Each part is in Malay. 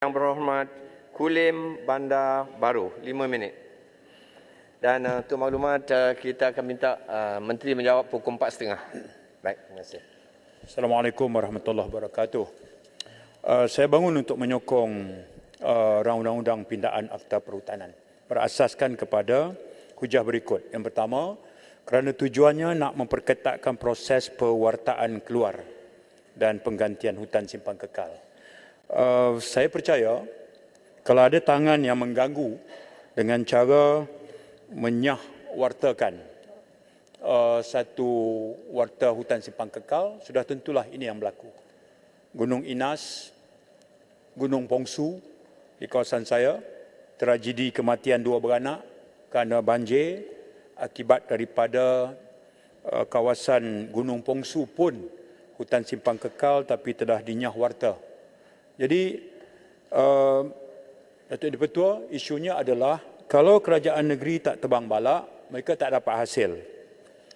Yang berhormat Kulim Bandar Baru, 5 minit. Dan untuk maklumat, kita akan minta Menteri menjawab pukul 4.30. Baik, terima kasih. Assalamualaikum warahmatullahi wabarakatuh. Saya bangun untuk menyokong undang-undang pindaan Akta Perhutanan berasaskan kepada hujah berikut. Yang pertama, kerana tujuannya nak memperketatkan proses pewartaan keluar dan penggantian hutan simpan kekal. Saya percaya kalau ada tangan yang mengganggu dengan cara menyahwartakan satu warta hutan simpan kekal, sudah tentulah ini yang berlaku. Gunung Inas, Gunung Pongsu di kawasan saya, tragedi kematian 2 beranak kerana banjir akibat daripada kawasan Gunung Pongsu pun hutan simpan kekal tapi telah dinyahwarta. Jadi, Datuk Di-Pertua, isunya adalah kalau kerajaan negeri tak tebang balak, mereka tak dapat hasil.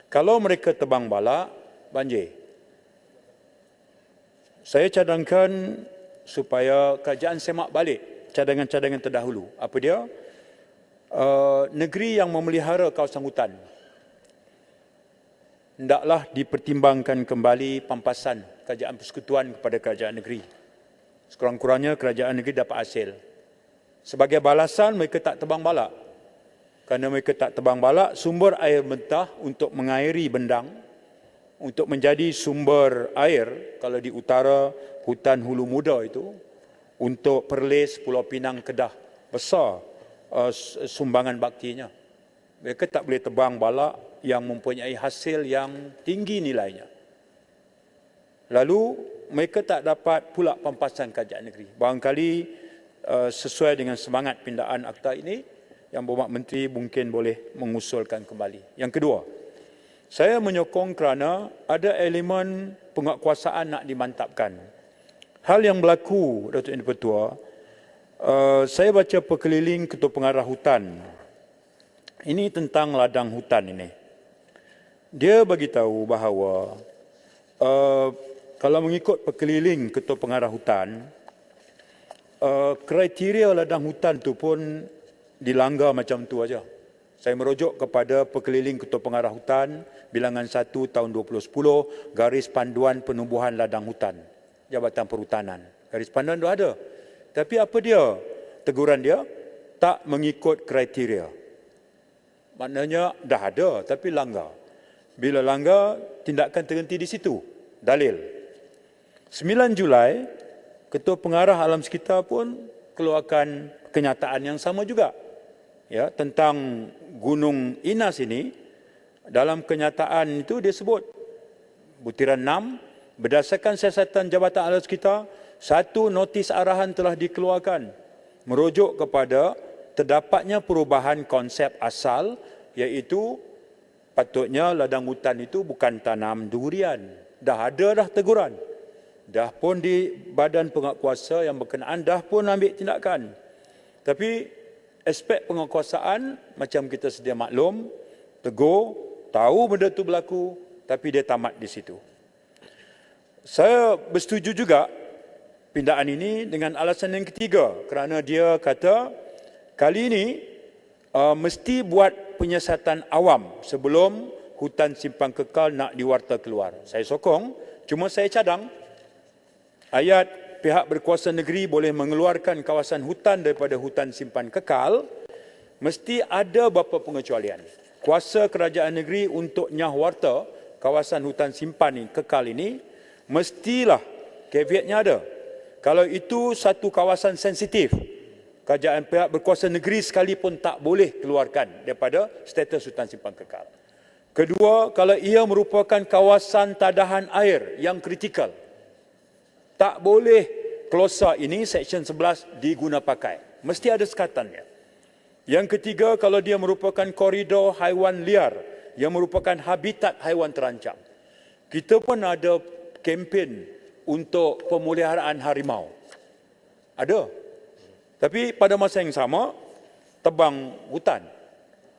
Kalau mereka tebang balak, banjir. Saya cadangkan supaya kerajaan semak balik cadangan-cadangan terdahulu. Apa dia? Negeri yang memelihara kawasan hutan hendaklah dipertimbangkan kembali pampasan kerajaan persekutuan kepada kerajaan negeri. Sekurang-kurangnya kerajaan negeri dapat hasil. Sebagai balasan mereka tak tebang balak. Kerana mereka tak tebang balak, sumber air mentah untuk mengairi bendang, untuk menjadi sumber air, kalau di utara hutan Hulu Muda itu, untuk Perlis, Pulau Pinang, Kedah, besar sumbangan baktinya. Mereka tak boleh tebang balak yang mempunyai hasil yang tinggi nilainya. Lalu mereka tak dapat pula pampasan kerajaan negeri. Barangkali sesuai dengan semangat pindaan akta ini, Yang Berhormat Menteri mungkin boleh mengusulkan kembali. Yang kedua, saya menyokong kerana ada elemen penguatkuasaan nak dimantapkan. Hal yang berlaku, Datuk Di-Pertua, saya baca perkeliling Ketua Pengarah Hutan. Ini tentang ladang hutan ini. Dia bagi tahu bahawa kalau mengikut perkeliling Ketua Pengarah Hutan, kriteria ladang hutan tu pun dilanggar macam tu aja. Saya merujuk kepada perkeliling Ketua Pengarah Hutan bilangan 1 tahun 2010, garis panduan penumbuhan ladang hutan, Jabatan Perhutanan. Garis panduan tu ada. Tapi apa dia? Teguran dia, tak mengikut kriteria. Maknanya dah ada tapi langgar. Bila langgar, tindakan terhenti di situ. Dalil. 9 Julai, Ketua Pengarah Alam Sekitar pun keluarkan kenyataan yang sama juga. Ya, tentang Gunung Inas ini, dalam kenyataan itu dia sebut, butiran 6, berdasarkan siasatan Jabatan Alam Sekitar, 1 notis arahan telah dikeluarkan, merujuk kepada terdapatnya perubahan konsep asal, iaitu patutnya ladang hutan itu bukan tanam durian. Dah ada dah teguran. Dah pun di badan penguatkuasa yang berkenaan dah pun ambil tindakan. Tapi aspek penguatkuasaan macam kita sedia maklum, tegur, tahu benda itu berlaku, tapi dia tamat di situ. Saya bersetuju juga pindaan ini dengan alasan yang ketiga, kerana dia kata kali ini mesti buat penyiasatan awam sebelum hutan simpan kekal nak diwarta keluar. Saya sokong, cuma saya cadang ayat pihak berkuasa negeri boleh mengeluarkan kawasan hutan daripada hutan simpan kekal, mesti ada beberapa pengecualian. Kuasa kerajaan negeri untuk nyahwarta kawasan hutan simpan kekal ini, mestilah caveatnya ada. Kalau itu satu kawasan sensitif, kerajaan pihak berkuasa negeri sekalipun tak boleh keluarkan daripada status hutan simpan kekal. Kedua, kalau ia merupakan kawasan tadahan air yang kritikal, tak boleh klausa ini, Seksyen 11, digunapakai. Mesti ada sekatannya. Yang ketiga, kalau dia merupakan koridor haiwan liar yang merupakan habitat haiwan terancam. Kita pun ada kempen untuk pemeliharaan harimau. Ada. Tapi pada masa yang sama, tebang hutan.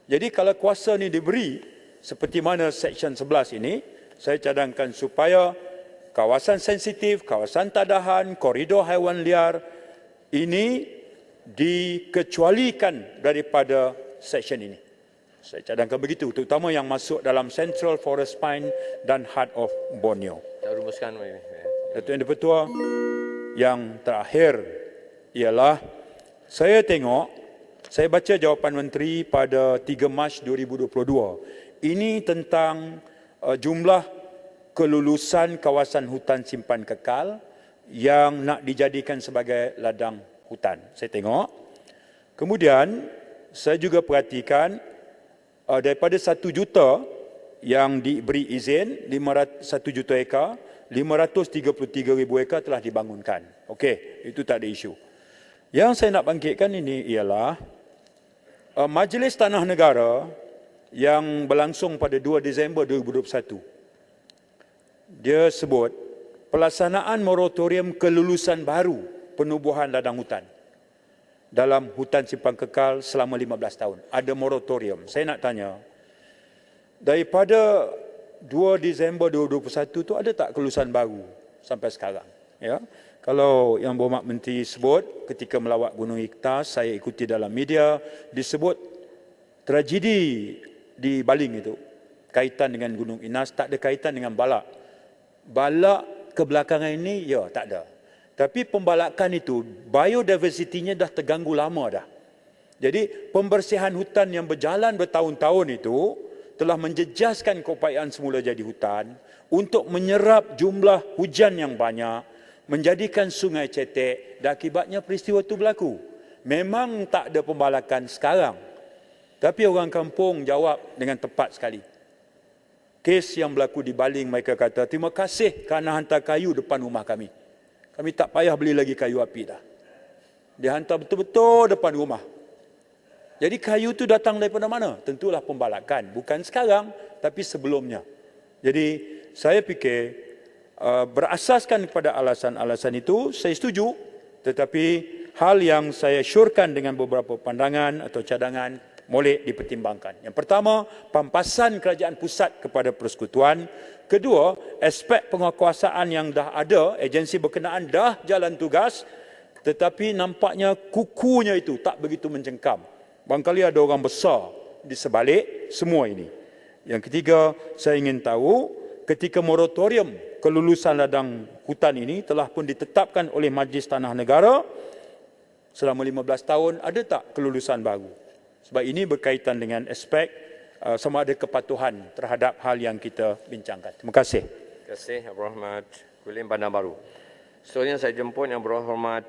Jadi kalau kuasa ini diberi, seperti mana Seksyen 11 ini, saya cadangkan supaya kawasan sensitif, kawasan tadahan, koridor haiwan liar ini dikecualikan daripada section ini. Saya cadangkan begitu, terutama yang masuk dalam Central Forest Pine dan Heart of Borneo. Tak rumuskan ini. Datuk Yang di-Pertua, yang terakhir ialah saya baca jawapan Menteri pada 3 Mac 2022. Ini tentang jumlah kelulusan kawasan hutan simpan kekal yang nak dijadikan sebagai ladang hutan. Saya tengok. Kemudian saya juga perhatikan daripada 1 juta yang diberi izin, 1 juta ekar, 533,000 ekar telah dibangunkan. Okey, itu tak ada isu. Yang saya nak bangkitkan ini ialah Majlis Tanah Negara yang berlangsung pada 2 Disember 2021. Dia sebut pelaksanaan moratorium kelulusan baru penubuhan ladang hutan dalam hutan simpan kekal selama 15 tahun. Ada moratorium. Saya nak tanya, daripada 2 Disember 2021 tu ada tak kelulusan baru sampai sekarang? Ya. Kalau Yang Berhormat Menteri sebut ketika melawat Gunung Ikhtas, saya ikuti dalam media, disebut tragedi di Baling itu kaitan dengan Gunung Inas, tak ada kaitan dengan balak. Balak kebelakangan ini, ya tak ada. Tapi pembalakan itu, biodiversitinya dah terganggu lama dah. Jadi pembersihan hutan yang berjalan bertahun-tahun itu telah menjejaskan keupayaan semula jadi hutan untuk menyerap jumlah hujan yang banyak, menjadikan sungai cetek dan akibatnya peristiwa itu berlaku. Memang tak ada pembalakan sekarang. Tapi orang kampung jawab dengan tepat sekali. Kes yang berlaku di Baling, mereka kata, terima kasih kerana hantar kayu depan rumah kami. Kami tak payah beli lagi kayu api dah. Dia hantar betul-betul depan rumah. Jadi kayu itu datang daripada mana? Tentulah pembalakan. Bukan sekarang, tapi sebelumnya. Jadi saya fikir berasaskan kepada alasan-alasan itu, saya setuju. Tetapi hal yang saya syorkan dengan beberapa pandangan atau cadangan boleh dipertimbangkan. Yang pertama, pampasan kerajaan pusat kepada persekutuan. Kedua, aspek penguasaan yang dah ada, agensi berkenaan dah jalan tugas, tetapi nampaknya kukunya itu tak begitu mencengkam. Barangkali ada orang besar di sebalik semua ini. Yang ketiga, saya ingin tahu ketika moratorium kelulusan ladang hutan ini telah pun ditetapkan oleh Majlis Tanah Negara selama 15 tahun, ada tak kelulusan baru? Sebab ini berkaitan dengan aspek sama ada kepatuhan terhadap hal yang kita bincangkan. Terima kasih. Terima kasih, Yang Berhormat Kulim Bandar Baru. Seterusnya saya jemput Yang Berhormat